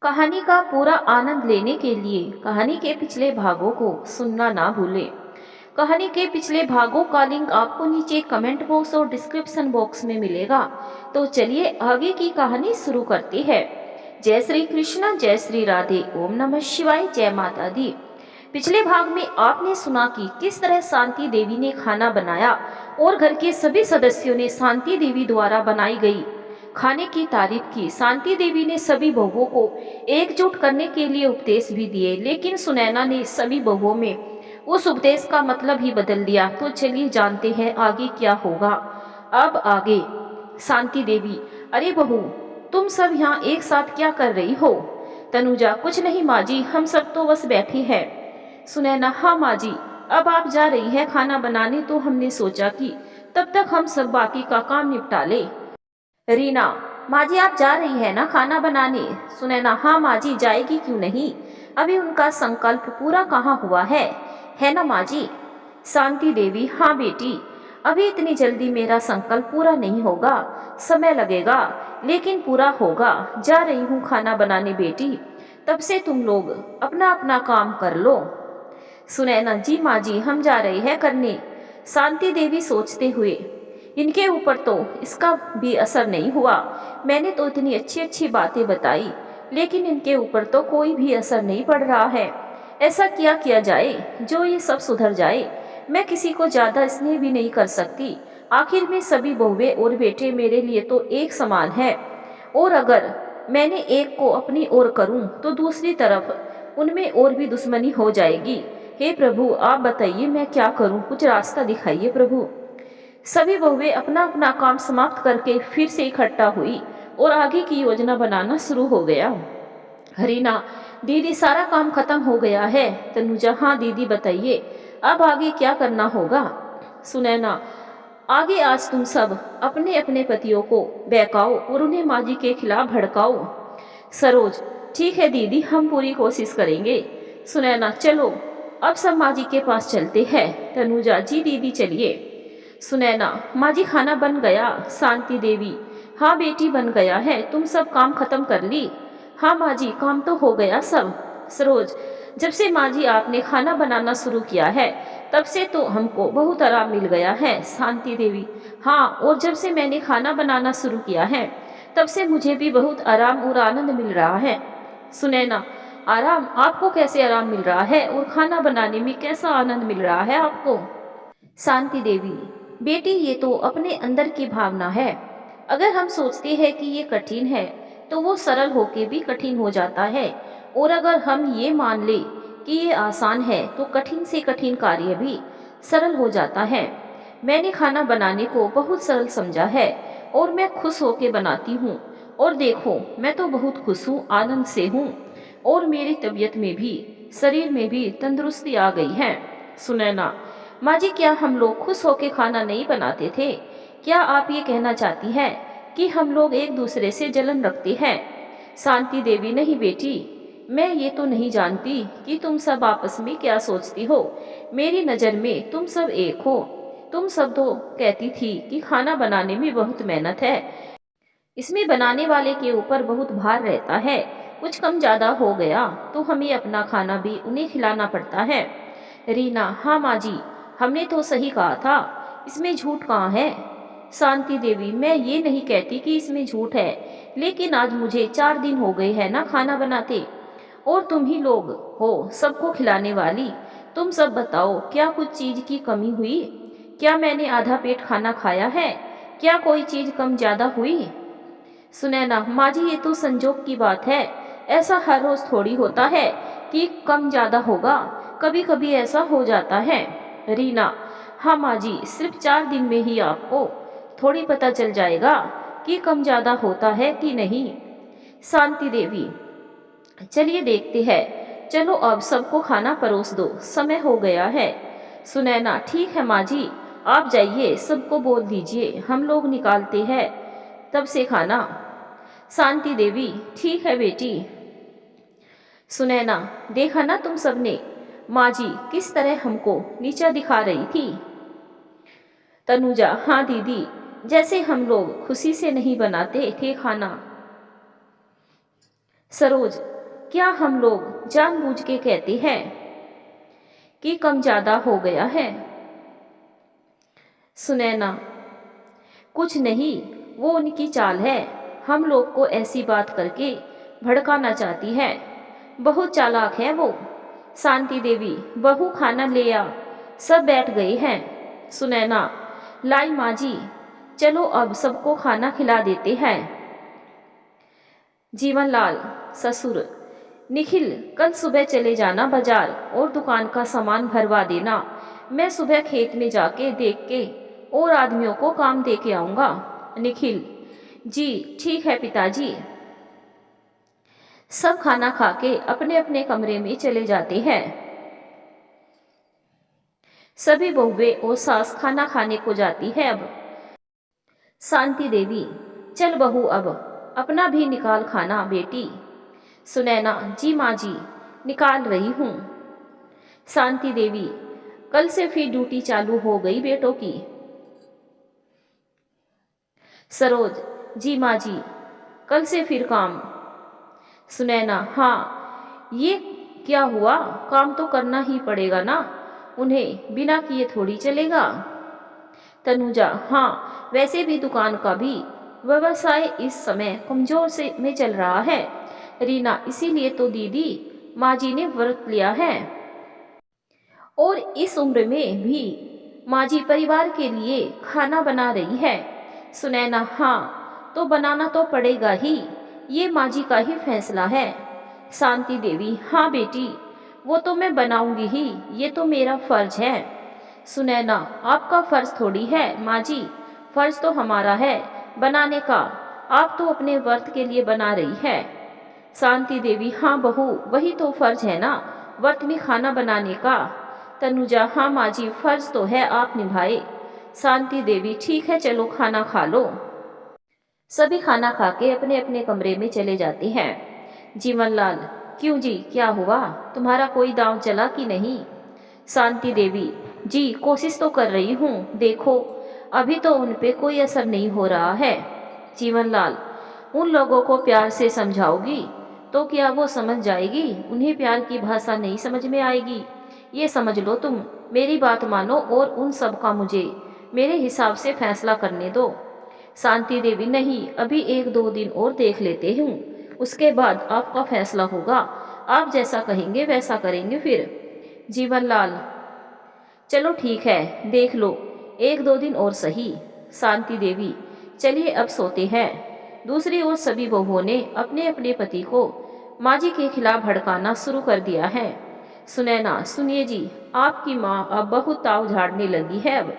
कहानी का पूरा आनंद लेने के लिए कहानी के पिछले भागों को सुनना ना भूलें। कहानी के पिछले भागों का लिंक आपको नीचे कमेंट बॉक्स और डिस्क्रिप्शन बॉक्स में मिलेगा। तो चलिए आगे की कहानी शुरू करते हैं। जय श्री कृष्ण, जय श्री राधे, ओम नमः शिवाय, जय माता दी। पिछले भाग में आपने सुना कि किस तरह शांति देवी ने खाना बनाया और घर के सभी सदस्यों ने शांति देवी द्वारा बनाई गई खाने की तारीफ की। शांति देवी ने सभी बहुओं को एकजुट करने के लिए उपदेश भी दिए, लेकिन सुनैना ने सभी बहुओं में उस उपदेश का मतलब ही बदल दिया। तो चलिए जानते हैं आगे क्या होगा। अब आगे शांति देवी, अरे बहू, तुम सब यहाँ एक साथ क्या कर रही हो? तनुजा, कुछ नहीं माँ जी, हम सब तो बस बैठे हैं। सुनैना, हाँ माँ जी, अब आप जा रही है खाना बनाने तो हमने सोचा कि तब तक हम सब बाकी का काम निपटा ले। रीना, माँ जी आप जा रही है ना खाना बनाने? सुनैना, हाँ माँ जी, जाएगी क्यों नहीं, अभी उनका संकल्प पूरा कहाँ हुआ है ना माँ जी? शांति देवी, हाँ बेटी, अभी इतनी जल्दी मेरा संकल्प पूरा नहीं होगा, समय लगेगा, लेकिन पूरा होगा। जा रही हूँ खाना बनाने बेटी, तब से तुम लोग अपना अपना काम कर लो। सुनैना, जी माँ जी, हम जा रहे हैं करने। शांति देवी सोचते हुए, इनके ऊपर तो इसका भी असर नहीं हुआ। मैंने तो इतनी अच्छी अच्छी बातें बताई, लेकिन इनके ऊपर तो कोई भी असर नहीं पड़ रहा है। ऐसा क्या किया जाए जो ये सब सुधर जाए? मैं किसी को ज़्यादा स्नेह भी नहीं कर सकती। आखिर में सभी बहुएं और बेटे मेरे लिए तो एक समान है, और अगर मैंने एक को अपनी ओर करूं तो दूसरी तरफ उनमें और भी दुश्मनी हो जाएगी। हे प्रभु, आप बताइए मैं क्या करूं, कुछ रास्ता दिखाइए प्रभु। सभी बहुएं अपना अपना काम समाप्त करके फिर से इकट्ठा हुई और आगे की योजना बनाना शुरू हो गया। हरीना, दीदी सारा काम खत्म हो गया है। तनुजा, हाँ दीदी बताइए, अब आगे क्या करना होगा? सुनैना, आगे आज तुम सब अपने अपने पतियों को बहकाओ और उन्हें माँ जी के खिलाफ भड़काओ। सरोज, ठीक है दीदी, हम पूरी कोशिश करेंगे। सुनैना, चलो अब सब माँ जी के पास चलते हैं। तनुजा, जी दीदी चलिए। सुनैना, माँ जी खाना बन गया। शांति देवी, हाँ बेटी बन गया है, तुम सब काम खत्म कर ली? हाँ माँ जी, काम तो हो गया सब। सरोज, जब से माँ जी आपने खाना बनाना शुरू किया है तब से तो हमको बहुत आराम मिल गया है। शांति देवी, हाँ, और जब से मैंने खाना बनाना शुरू किया है तब से मुझे भी बहुत आराम और आनंद मिल रहा है। सुनैना, आराम? आपको कैसे आराम मिल रहा है और खाना बनाने में कैसा आनंद मिल रहा है आपको? शांति देवी, बेटी ये तो अपने अंदर की भावना है। अगर हम सोचते हैं कि ये कठिन है तो वो सरल होके भी कठिन हो जाता है, और अगर हम ये मान ले कि ये आसान है तो कठिन से कठिन कार्य भी सरल हो जाता है। मैंने खाना बनाने को बहुत सरल समझा है और मैं खुश होके बनाती हूँ, और देखो मैं तो बहुत खुश हूँ, आनंद से हूँ, और मेरी तबीयत में भी शरीर में भी तंदुरुस्ती आ गई है। सुनैना, माँ जी क्या हम लोग खुश होके खाना नहीं बनाते थे? क्या आप ये कहना चाहती हैं कि हम लोग एक दूसरे से जलन रखते हैं? शांति देवी, नहीं बेटी, मैं ये तो नहीं जानती कि तुम सब आपस में क्या सोचती हो। मेरी नज़र में तुम सब एक हो। तुम सब तो कहती थी कि खाना बनाने में बहुत मेहनत है, इसमें बनाने वाले के ऊपर बहुत भार रहता है, कुछ कम ज़्यादा हो गया तो हमें अपना खाना भी उन्हें खिलाना पड़ता है। रीना, हाँ माँ जी, हमने तो सही कहा था, इसमें झूठ कहाँ है? शांति देवी, मैं ये नहीं कहती कि इसमें झूठ है, लेकिन आज मुझे 4 दिन हो गए हैं ना खाना बनाते, और तुम ही लोग हो सबको खिलाने वाली। तुम सब बताओ, क्या कुछ चीज़ की कमी हुई? क्या मैंने आधा पेट खाना खाया है? क्या कोई चीज़ कम ज़्यादा हुई? सुनैना, माँ जी ये तो संजोग की बात है, ऐसा हर रोज थोड़ी होता है कि कम ज़्यादा होगा, कभी कभी ऐसा हो जाता है। रीना, हाँ माँ जी, सिर्फ 4 दिन में ही आपको थोड़ी पता चल जाएगा कि कम ज़्यादा होता है कि नहीं। शांति देवी, चलिए देखते हैं, चलो अब सबको खाना परोस दो, समय हो गया है। सुनैना, ठीक है माँ जी, आप जाइए, सबको बोल दीजिए, हम लोग निकालते हैं तब से खाना। शांति देवी, ठीक है बेटी। सुनैना, देखा ना तुम सबने, माँ जी किस तरह हमको नीचा दिखा रही थी। तनुजा, हाँ दीदी, जैसे हम लोग खुशी से नहीं बनाते थे खाना। सरोज, क्या हम लोग जानबूझ के कहते हैं कि कम ज्यादा हो गया है? सुनैना, कुछ नहीं, वो उनकी चाल है। हम लोग को ऐसी बात करके भड़काना चाहती है। बहुत चालाक है वो। शांति देवी, बहू खाना ले आ। सब बैठ गए हैं। सुनैना, लाई माँ जी, चलो अब सबको खाना खिला देते हैं। जीवनलाल ससुर, निखिल, कल सुबह चले जाना बाजार और दुकान का सामान भरवा देना। मैं सुबह खेत में जाके देख के और आदमियों को काम दे के आऊंगा। निखिल, जी ठीक है पिताजी। सब खाना खा के अपने अपने कमरे में चले जाते हैं। सभी बहुएं और सास खाना खाने को जाती है। अब शांति देवी, चल बहू, अब अपना भी निकाल खाना बेटी। सुनैना, जी माँ जी, निकाल रही हूँ। शांति देवी, कल से फिर ड्यूटी चालू हो गई बेटों की। सरोज, जी माँ जी, कल से फिर काम। सुनैना, हाँ, ये क्या हुआ, काम तो करना ही पड़ेगा ना, उन्हें बिना किए थोड़ी चलेगा। तनुजा, हाँ, वैसे भी दुकान का भी व्यवसाय इस समय कमजोर से में चल रहा है। रीना, इसीलिए तो दीदी माँ जी ने व्रत लिया है। और इस उम्र में भी माँ जी परिवार के लिए खाना बना रही है। सुनैना, हाँ, तो बनाना तो पड़ेगा ही, ये माँ जी का ही फैसला है। शांति देवी, हाँ बेटी, वो तो मैं बनाऊंगी ही, ये तो मेरा फर्ज है। सुनैना, आपका फर्ज थोड़ी है माँ जी, फर्ज तो हमारा है बनाने का। आप तो अपने व्रत के लिए बना रही है। शांति देवी, हाँ बहू, वही तो फर्ज है ना, व्रत में खाना बनाने का। तनुजा, हाँ माँ जी, फर्ज तो है, आप निभाए। शांति देवी, ठीक है, चलो खाना खा लो। सभी खाना खा के अपने अपने कमरे में चले जाते हैं। जीवनलाल, क्यों जी, क्या हुआ, तुम्हारा कोई दांव चला कि नहीं? शांति देवी, जी कोशिश तो कर रही हूँ, देखो अभी तो उन पे कोई असर नहीं हो रहा है। जीवनलाल, उन लोगों को प्यार से समझाओगी तो क्या वो समझ जाएगी? उन्हें प्यार की भाषा नहीं समझ में आएगी। ये समझ लो तुम, मेरी बात मानो और उन सब का मुझे मेरे हिसाब से फैसला करने दो। शांति देवी, नहीं, अभी 1-2 दिन और देख लेते हूँ, उसके बाद आपका फैसला होगा। आप जैसा कहेंगे वैसा करेंगे फिर। जीवनलाल, चलो ठीक है, देख लो, 1-2 दिन और सही। शांति देवी, चलिए अब सोते हैं। दूसरी ओर सभी बहुओं ने अपने अपने पति को माँ जी के खिलाफ भड़काना शुरू कर दिया है। सुनैना, सुनिए जी, आपकी माँ अब बहुत ताव झाड़ने लगी है। अब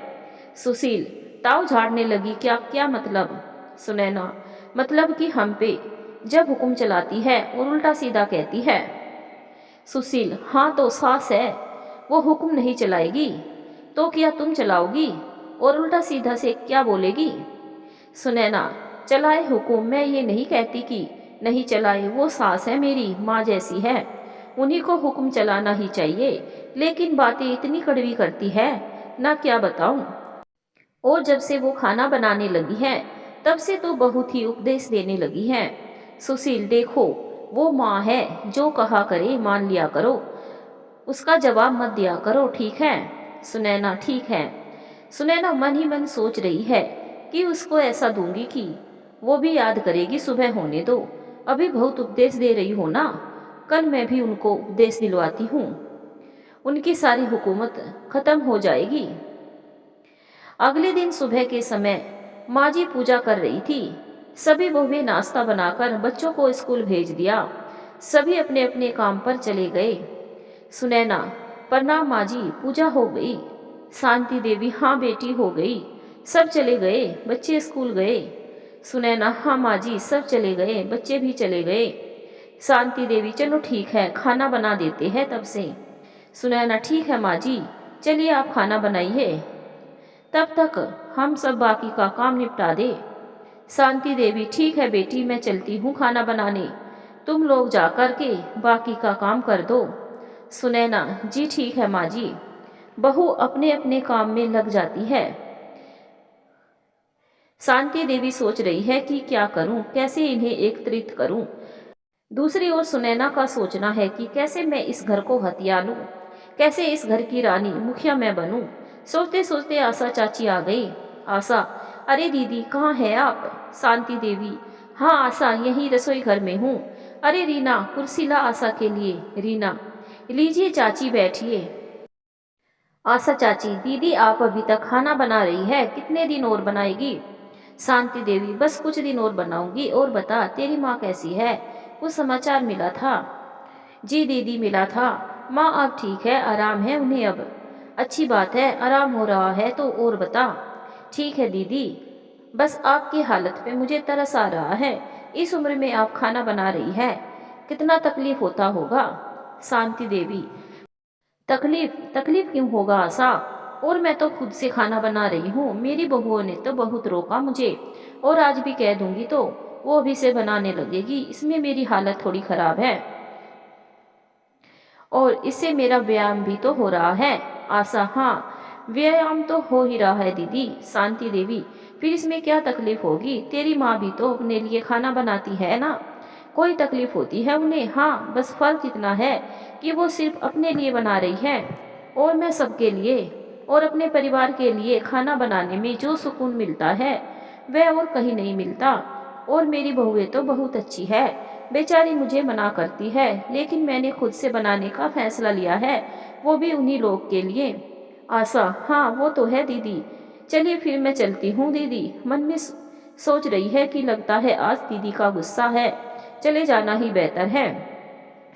सुशील, ताव झाड़ने लगी, क्या क्या मतलब? सुनैना, मतलब कि हम पे जब हुक्म चलाती है और उल्टा सीधा कहती है। सुशील, हाँ तो सास है, वो हुक्म नहीं चलाएगी तो क्या तुम चलाओगी और उल्टा सीधा से क्या बोलेगी? सुनैना, चलाए हुक्म, मैं ये नहीं कहती कि नहीं चलाए, वो सास है, मेरी माँ जैसी है, उन्हीं को हुक्म चलाना ही चाहिए, लेकिन बातें इतनी कड़वी करती है ना, क्या बताऊं। और जब से वो खाना बनाने लगी है तब से तो बहुत ही उपदेश देने लगी है। सुशील, देखो, वो माँ है, जो कहा करे मान लिया करो, उसका जवाब मत दिया करो, ठीक है? सुनैना, ठीक है। सुनैना मन ही मन सोच रही है कि उसको ऐसा दूंगी कि वो भी याद करेगी। सुबह होने दो, अभी बहुत उपदेश दे रही हो ना, कल मैं भी उनको उपदेश दिलवाती हूँ, उनकी सारी हुकूमत खत्म हो जाएगी। अगले दिन सुबह के समय माँ जी पूजा कर रही थी। सभी बहुएं नाश्ता बनाकर बच्चों को स्कूल भेज दिया। सभी अपने अपने काम पर चले गए। सुनैना, प्रणाम माँ जी, पूजा हो गई? शांति देवी, हाँ बेटी, हो गई, सब चले गए, बच्चे स्कूल गए। सुनैना, हाँ माँ जी, सब चले गए, बच्चे भी चले गए। शांति देवी, चलो ठीक है, खाना बना देते हैं तब से। सुनैना, ठीक है माँ जी, चलिए आप खाना बनाइए, तब तक हम सब बाकी का काम निपटा दे। शांति देवी, ठीक है बेटी, मैं चलती हूँ खाना बनाने, तुम लोग जा कर के बाकी का काम कर दो। सुनैना, जी ठीक है माँ जी। बहू अपने अपने काम में लग जाती है। शांति देवी सोच रही है कि क्या करूं, कैसे इन्हें एकत्रित करूं। दूसरी ओर सुनैना का सोचना है कि कैसे मैं इस घर को हथिया लूं, कैसे इस घर की रानी मुखिया मैं बनूं। सोचते सोचते आशा चाची आ गई। आशा, अरे दीदी कहाँ है आप? शांति देवी, हाँ आशा यही रसोई घर में हूँ। अरे रीना कुर्सी ला आशा के लिए। रीना, लीजिए चाची बैठिए। आशा चाची, दीदी आप अभी तक खाना बना रही है, कितने दिन और बनाएगी? शांति देवी, बस कुछ दिन और बनाऊंगी। और बता तेरी माँ कैसी है? कुछ समाचार मिला था? जी दीदी मिला था, माँ अब ठीक है, आराम है उन्हें अब। अच्छी बात है, आराम हो रहा है तो और बता। ठीक है दीदी, बस आपकी हालत पे मुझे तरस आ रहा है। इस उम्र में आप खाना बना रही है, कितना तकलीफ होता होगा। शांति देवी, तकलीफ तकलीफ क्यों होगा आशा? और मैं तो खुद से खाना बना रही हूँ, मेरी बहुओं ने तो बहुत रोका मुझे। और आज भी कह दूंगी तो वो भी से बनाने लगेगी, इसमें मेरी हालत थोड़ी खराब है। और इससे मेरा व्यायाम भी तो हो रहा है। आशा, हाँ व्यायाम तो हो ही रहा है दीदी। शांति देवी, फिर इसमें क्या तकलीफ होगी? तेरी माँ भी तो अपने लिए खाना बनाती है ना, कोई तकलीफ होती है उन्हें? हाँ बस फर्क इतना है कि वो सिर्फ अपने लिए बना रही है और मैं सबके लिए और अपने परिवार के लिए। खाना बनाने में जो सुकून मिलता है वह और कहीं नहीं मिलता। और मेरी बहुएं तो बहुत अच्छी है, बेचारी मुझे मना करती है लेकिन मैंने खुद से बनाने का फैसला लिया है, वो भी उन्हीं लोग के लिए। आशा, हाँ वो तो है दीदी। चलिए फिर मैं चलती हूँ दीदी। मन में सोच रही है कि लगता है आज दीदी का गुस्सा है, चले जाना ही बेहतर है।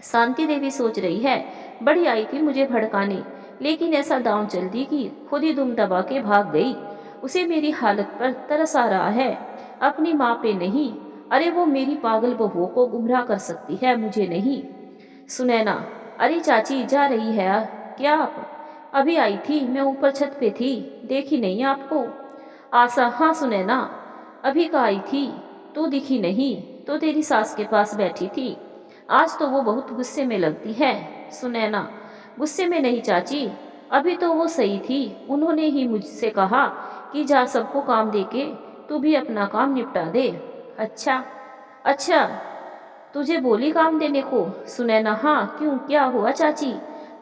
शांति देवी सोच रही है, बड़ी आई थी मुझे भड़काने, लेकिन ऐसा दांव चल दी कि खुद ही दुम दबा के भाग गई। उसे मेरी हालत पर तरस आ रहा है, अपनी माँ पे नहीं। अरे वो मेरी पागल बहुओं को गुमराह कर सकती है, मुझे नहीं। सुनैना, अरे चाची जा रही है क्या आप? अभी आई थी, मैं ऊपर छत पे थी, देखी नहीं आपको। आशा, हाँ सुनैना अभी का आई थी, तू दिखी नहीं तो तेरी सास के पास बैठी थी। आज तो वो बहुत गुस्से में लगती है। सुनैना, गुस्से में नहीं चाची, अभी तो वो सही थी, उन्होंने ही मुझसे कहा कि जा सबको काम दे के तू भी अपना काम निपटा दे। अच्छा अच्छा, तुझे बोली काम देने को? सुनैना, हाँ क्यों, क्या हुआ चाची,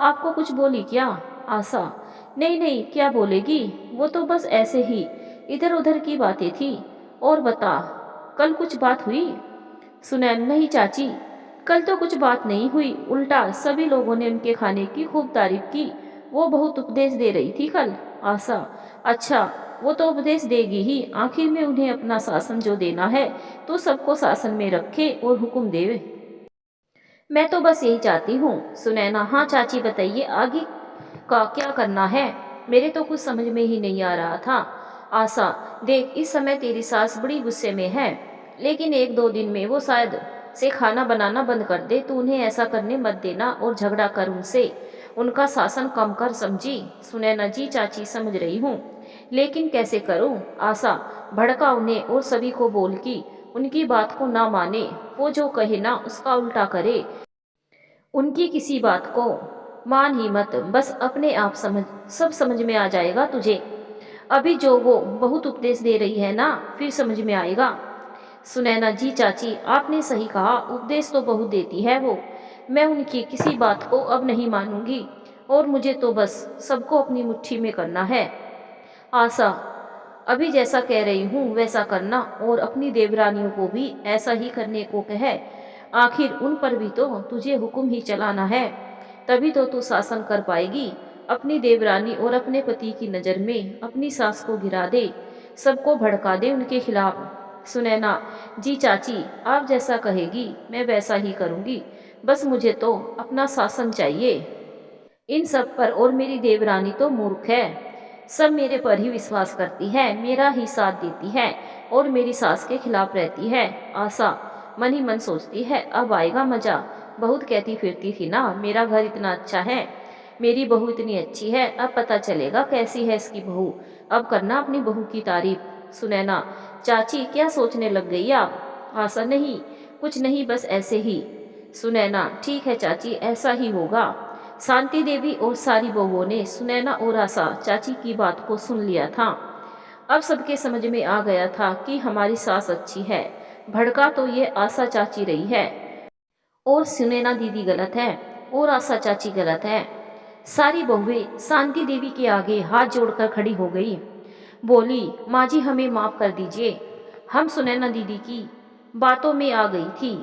आपको कुछ बोली क्या? आशा, नहीं नहीं क्या बोलेगी, वो तो बस ऐसे ही इधर उधर की बातें थी। और बता, कल कुछ बात हुई? सुनैना, नहीं चाची, कल तो कुछ बात नहीं हुई, उल्टा सभी लोगों ने उनके खाने की खूब तारीफ की, वो बहुत उपदेश दे रही थी कल। आशा, अच्छा वो तो उपदेश देगी ही, आखिर में उन्हें अपना शासन जो देना है तो सबको शासन में रखे और हुक्म दे। मैं तो बस यही चाहती हूँ। सुनैना, हाँ चाची बताइए आगे का क्या करना है, मेरे तो कुछ समझ में ही नहीं आ रहा था। आशा, देख इस समय तेरी सास बड़ी गुस्से में है, लेकिन एक दो दिन में वो शायद से खाना बनाना बंद कर दे, तो उन्हें ऐसा करने मत देना और झगड़ा कर उनसे, उनका शासन कम कर, समझी? सुनैना, जी चाची समझ रही हूँ, लेकिन कैसे करूँ? आशा, भड़का उन्हें और सभी को बोल की उनकी बात को ना माने, वो जो कहे ना उसका उल्टा करे, उनकी किसी बात को मान ही मत, बस अपने आप सब समझ में आ जाएगा तुझे। अभी जो वो बहुत उपदेश दे रही है ना, फिर समझ में आएगा। सुनैना, जी चाची आपने सही कहा, उपदेश तो बहुत देती है वो, मैं उनकी किसी बात को अब नहीं मानूंगी और मुझे तो बस सबको अपनी मुट्ठी में करना है। आशा, अभी जैसा कह रही हूँ वैसा करना और अपनी देवरानियों को भी ऐसा ही करने को कहे, आखिर उन पर भी तो तुझे हुक्म ही चलाना है, तभी तो तू शासन कर पाएगी। अपनी देवरानी और अपने पति की नज़र में अपनी सास को गिरा दे, सबको भड़का दे उनके खिलाफ। सुनैना, जी चाची आप जैसा कहेगी मैं वैसा ही करूँगी, बस मुझे तो अपना शासन चाहिए इन सब पर। और मेरी देवरानी तो मूर्ख है, सब मेरे पर ही विश्वास करती है, मेरा ही साथ देती है और मेरी सास के खिलाफ रहती है। आशा मन ही मन सोचती है, अब आएगा मजा, बहुत कहती फिरती थी ना मेरा घर इतना अच्छा है, मेरी बहू इतनी अच्छी है, अब पता चलेगा कैसी है इसकी बहू, अब करना अपनी बहू की तारीफ। सुनैना, चाची क्या सोचने लग गई आप? आशा, नहीं कुछ नहीं, बस ऐसे ही। सुनैना, ठीक है चाची ऐसा ही होगा। शांति देवी और सारी बहुओं ने सुनैना और आशा चाची की बात को सुन लिया था। अब सबके समझ में आ गया था कि हमारी सास अच्छी है, भड़का तो ये आशा चाची रही है। और सुनैना दीदी गलत है और आशा चाची गलत है। सारी बहुएं शांति देवी के आगे हाथ जोड़कर खड़ी हो गई। बोली, माँ जी हमें माफ़ कर दीजिए, हम सुनैना दीदी की बातों में आ गई थी।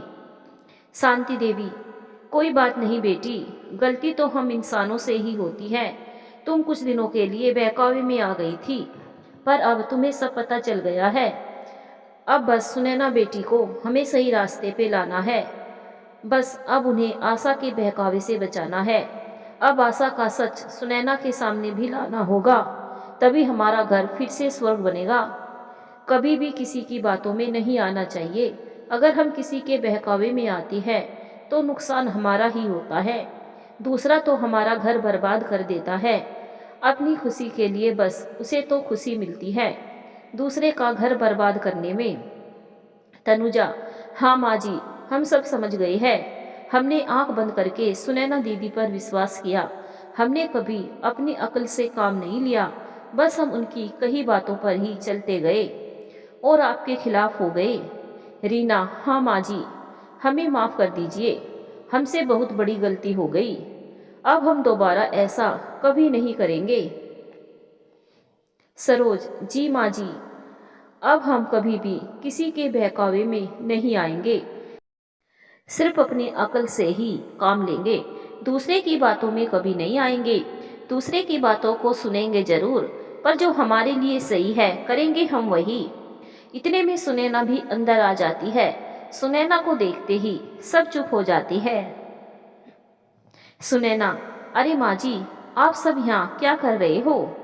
शांति देवी, कोई बात नहीं बेटी, गलती तो हम इंसानों से ही होती है। तुम कुछ दिनों के लिए बहकावे में आ गई थी, पर अब तुम्हें सब पता चल गया है। अब बस सुनैना बेटी को हमें सही रास्ते पे लाना है। बस अब उन्हें आशा के बहकावे से बचाना है। अब आशा का सच सुनैना के सामने भी लाना होगा, तभी हमारा घर फिर से स्वर्ग बनेगा। कभी भी किसी की बातों में नहीं आना चाहिए। अगर हम किसी के बहकावे में आते हैं तो नुकसान हमारा ही होता है, दूसरा तो हमारा घर बर्बाद कर देता है। अपनी खुशी के लिए बस उसे तो खुशी मिलती है, दूसरे का घर बर्बाद करने में। तनुजा, हाँ माँ जी, हम सब समझ गए हैं। हमने आंख बंद करके सुनैना दीदी पर विश्वास किया। हमने कभी अपनी अक्ल से काम नहीं लिया, बस हम उनकी कही बातों पर ही चलते गए और आपके खिलाफ हो गए। रीना, हाँ माँ जी, हमें माफ़ कर दीजिए, हमसे बहुत बड़ी गलती हो गई। अब हम दोबारा ऐसा कभी नहीं करेंगे। सरोज, जी माँ जी, अब हम कभी भी किसी के बहकावे में नहीं आएंगे, सिर्फ अपनी अकल से ही काम लेंगे, दूसरे की बातों में कभी नहीं आएंगे। दूसरे की बातों को सुनेंगे जरूर, पर जो हमारे लिए सही है करेंगे हम वही। इतने में सुनैना भी अंदर आ जाती है। सुनैना को देखते ही सब चुप हो जाती है। सुनैना, अरे माँ जी, आप सब यहाँ क्या कर रहे हो?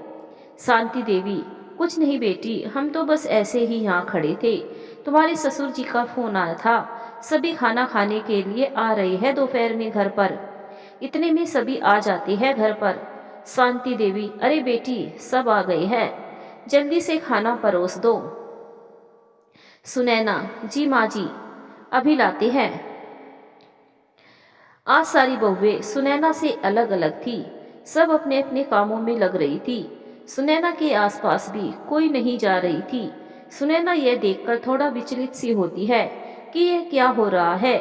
शांति देवी, कुछ नहीं बेटी, हम तो बस ऐसे ही यहाँ खड़े थे। तुम्हारे ससुर जी का फोन आया था, सभी खाना खाने के लिए आ रहे हैं दोपहर में घर पर। इतने में सभी आ जाते हैं घर पर। शांति देवी, अरे बेटी, सब आ गए हैं, जल्दी से खाना परोस दो। सुनैना, जी माँ जी, अभी लाते हैं। आज सारी बहुएं सुनैना से अलग अलग थी, सब अपने अपने कामों में लग रही थी। सुनैना के आसपास भी कोई नहीं जा रही थी। सुनैना यह देखकर थोड़ा विचलित सी होती है कि यह क्या हो रहा है।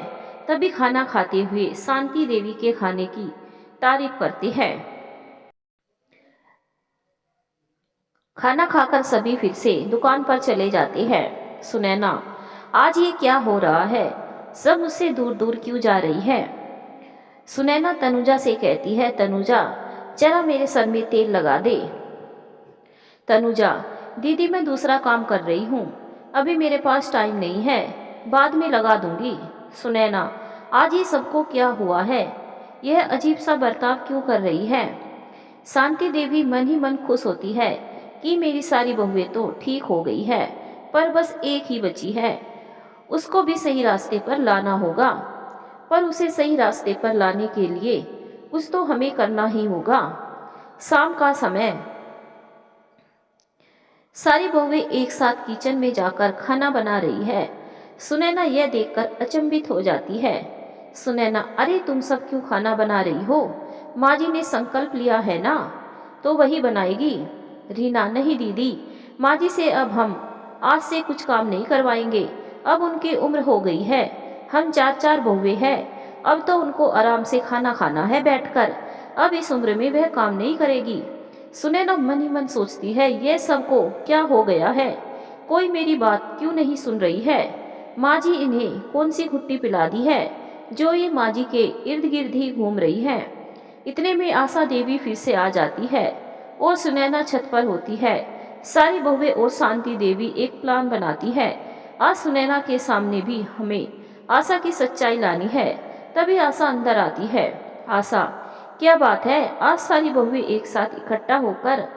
तभी खाना खाते हुए शांति देवी के खाने की तारीफ करती है। खाना खाकर सभी फिर से दुकान पर चले जाते हैं। सुनैना, आज ये क्या हो रहा है, सब मुझसे दूर दूर क्यों जा रही है? सुनैना तनुजा से कहती है, तनुजा जरा मेरे सर में तेल लगा दे। तनुजा, दीदी मैं दूसरा काम कर रही हूँ, अभी मेरे पास टाइम नहीं है, बाद में लगा दूंगी। सुनैना, आज ये सबको क्या हुआ है, यह अजीब सा बर्ताव क्यों कर रही है? शांति देवी मन ही मन खुश होती है कि मेरी सारी बहुएं तो ठीक हो गई है, पर बस एक ही बची है, उसको भी सही रास्ते पर लाना होगा। पर उसे सही रास्ते पर लाने के लिए कुछ तो हमें करना ही होगा। शाम का समय, सारी बहुएं एक साथ किचन में जाकर खाना बना रही है। सुनैना यह देखकर अचंभित हो जाती है। सुनैना, अरे तुम सब क्यों खाना बना रही हो? माँ जी ने संकल्प लिया है ना, तो वही बनाएगी। रीना, नहीं दीदी, माँ जी से अब हम आज से कुछ काम नहीं करवाएंगे, अब उनकी उम्र हो गई है, हम चार चार बहुएं हैं, अब तो उनको आराम से खाना खाना है बैठकर, अब इस उम्र में वह काम नहीं करेगी। सुनैना मन ही मन सोचती है, यह सबको क्या हो गया है, कोई मेरी बात क्यों नहीं सुन रही है? माँ जी इन्हें कौन सी घुट्टी पिला दी है जो ये माँ जी के इर्द गिर्द ही घूम रही है? इतने में आशा देवी फिर से आ जाती है और सुनैना छत पर होती है। सारी बहुएं और शांति देवी एक प्लान बनाती है। आज सुनैना के सामने भी हमें आशा की सच्चाई लानी है। तभी आशा अंदर आती है। आशा, क्या बात है, आज सारी बहुएं एक साथ इकट्ठा होकर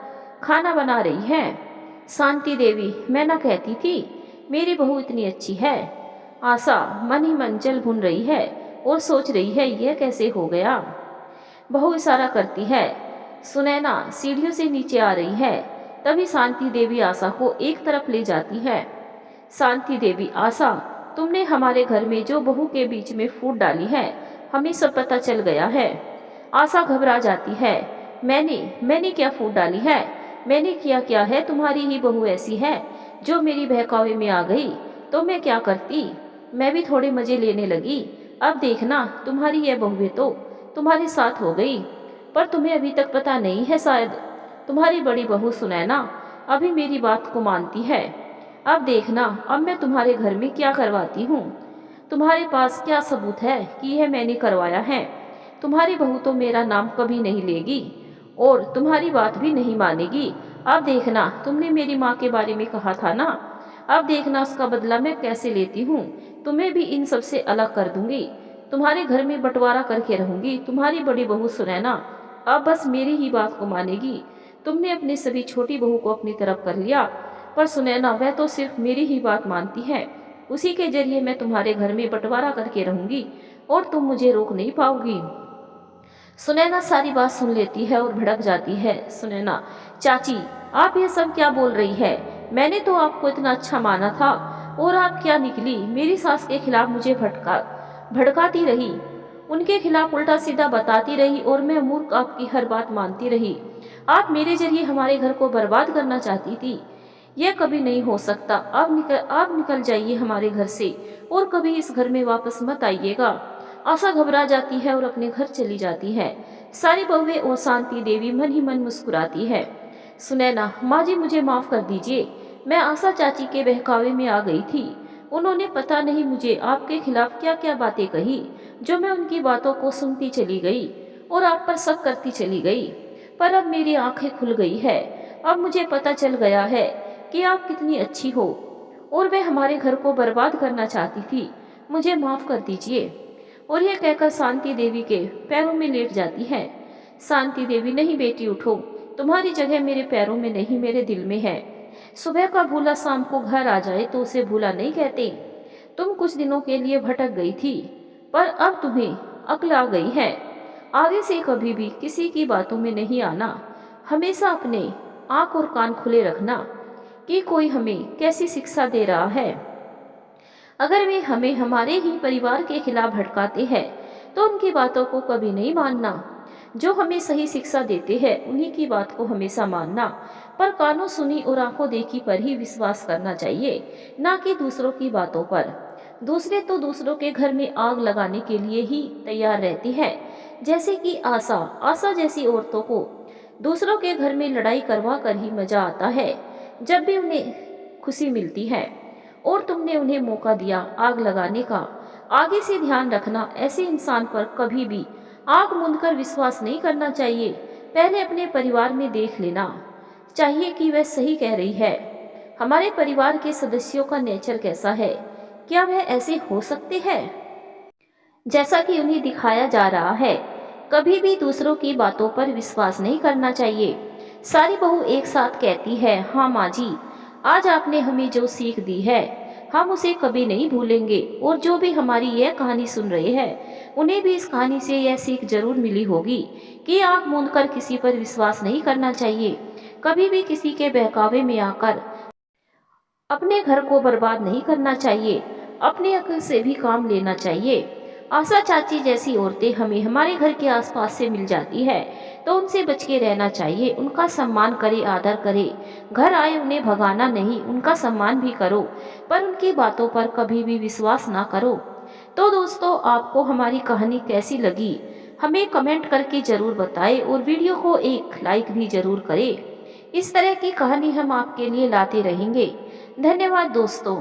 खाना बना रही हैं? शांति देवी, मैं ना कहती थी मेरी बहू इतनी अच्छी है। आशा मन ही मन जल भुन रही है और सोच रही है यह कैसे हो गया। बहू इशारा करती है। सुनैना सीढ़ियों से नीचे आ रही है। तभी शांति देवी आशा को एक तरफ ले जाती है। शांति देवी, आशा, तुमने हमारे घर में जो बहू के बीच में फूट डाली है, हमें सब पता चल गया है। आशा घबरा जाती है। मैंने क्या फूट डाली है? मैंने किया क्या है? तुम्हारी ही बहू ऐसी है जो मेरी बहकावे में आ गई, तो मैं क्या करती? मैं भी थोड़े मजे लेने लगी, अब देखना तुम्हारी यह बहुएं तो तुम्हारे साथ हो गई, पर तुम्हें अभी तक पता नहीं है शायद, तुम्हारी बड़ी बहू सुनैना अभी मेरी बात को मानती है। अब देखना अब मैं तुम्हारे घर में क्या करवाती हूँ। तुम्हारे पास क्या सबूत है कि यह मैंने करवाया है? तुम्हारी बहू तो मेरा नाम कभी नहीं लेगी और तुम्हारी बात भी नहीं मानेगी। अब देखना तुमने मेरी माँ के बारे में कहा था ना, अब देखना उसका बदला मैं कैसे लेती हूँ। तुम्हें भी इन सब से अलग कर दूंगी, तुम्हारे घर में बंटवारा करके रहूंगी। तुम्हारी बड़ी बहू सुनैना अब बस मेरी ही बात को मानेगी। तुमने अपनी सभी छोटी बहू को अपनी तरफ कर लिया, पर सुनैना वह तो सिर्फ मेरी ही बात मानती है। उसी के जरिए मैं तुम्हारे घर में बंटवारा करके रहूंगी और तुम मुझे रोक नहीं पाओगी। सुनैना सारी बात सुन लेती है और भड़क जाती है। सुनैना, चाची आप ये सब क्या बोल रही है? मैंने तो आपको इतना अच्छा माना था और आप क्या निकली, मेरी सास के खिलाफ मुझे भड़काती रही, उनके खिलाफ उल्टा सीधा बताती रही और मैं मूर्ख आपकी हर बात मानती रही। आप मेरे जरिए हमारे घर को बर्बाद करना चाहती थी। यह कभी नहीं हो सकता। आप निकल जाइए हमारे घर से और कभी इस घर में वापस मत आइएगा। आशा घबरा जाती है और अपने घर चली जाती है। सारी बहुएं और शांति देवी मन ही मन मुस्कुराती है। सुनैना, माँ जी मुझे माफ कर दीजिए, मैं आशा चाची के बहकावे में आ गई थी। उन्होंने पता नहीं मुझे आपके खिलाफ क्या क्या बातें कही, जो मैं उनकी बातों को सुनती चली गई और आप पर शक करती चली गई। पर अब मेरी आंखें खुल गई है। अब मुझे पता चल गया है कि आप कितनी अच्छी हो और वह हमारे घर को बर्बाद करना चाहती थी। मुझे माफ कर दीजिए। और यह कहकर शांति देवी के पैरों में लेट जाती है। शांति देवी, नहीं बेटी उठो, तुम्हारी जगह मेरे पैरों में नहीं मेरे दिल में है। सुबह का भूला शाम को घर आ जाए तो उसे भूला नहीं कहते। तुम कुछ दिनों के लिए भटक गई थी, पर अब तुम्हें अक्ल आ गई है। आगे से कभी भी किसी की बातों में नहीं आना। हमेशा अपने आंख और कान खुले रखना कि कोई हमें कैसी शिक्षा दे रहा है। अगर वे हमें हमारे ही परिवार के खिलाफ भड़काते हैं तो उनकी बातों को कभी नहीं मानना। जो हमें सही शिक्षा देते हैं उन्हीं की बात को हमेशा मानना, पर कानों सुनी और आंखों देखी पर ही विश्वास करना चाहिए, ना कि दूसरों की बातों पर। दूसरे तो दूसरों के घर में आग लगाने के लिए ही तैयार रहती है, जैसे कि आशा जैसी औरतों को दूसरों के घर में लड़ाई करवा कर ही मजा आता है जब भी उन्हें खुशी मिलती है। और तुमने उन्हें मौका दिया आग लगाने का। आगे से ध्यान रखना, ऐसे इंसान पर कभी भी आंख मूंदकर विश्वास नहीं करना चाहिए। पहले अपने परिवार में देख लेना चाहिए कि वह सही कह रही है। हमारे परिवार के सदस्यों का नेचर कैसा है, क्या वह ऐसे हो सकते हैं जैसा कि उन्हें दिखाया जा रहा है? कभी भी दूसरों की बातों पर विश्वास नहीं करना चाहिए। सारी बहू एक साथ कहती है, हाँ माँ जी, आज आपने हमें जो सीख दी है हम उसे कभी नहीं भूलेंगे। और जो भी हमारी यह कहानी सुन रहे हैं उन्हें भी इस कहानी से यह सीख जरूर मिली होगी कि आंख मूंदकर किसी पर विश्वास नहीं करना चाहिए। कभी भी किसी के बहकावे में आकर अपने घर को बर्बाद नहीं करना चाहिए। अपनी अक्ल से भी काम लेना चाहिए। आशा चाची जैसी औरतें हमें हमारे घर के आसपास से मिल जाती है तो उनसे बच के रहना चाहिए। उनका सम्मान करे, आदर करे। घर आए उन्हें भगाना नहीं, उनका सम्मान भी करो, पर उनकी बातों पर कभी भी विश्वास ना करो। तो दोस्तों, आपको हमारी कहानी कैसी लगी हमें कमेंट करके जरूर बताएं और वीडियो को एक लाइक भी जरूर करें। इस तरह की कहानी हम आपके लिए लाते रहेंगे। धन्यवाद दोस्तों।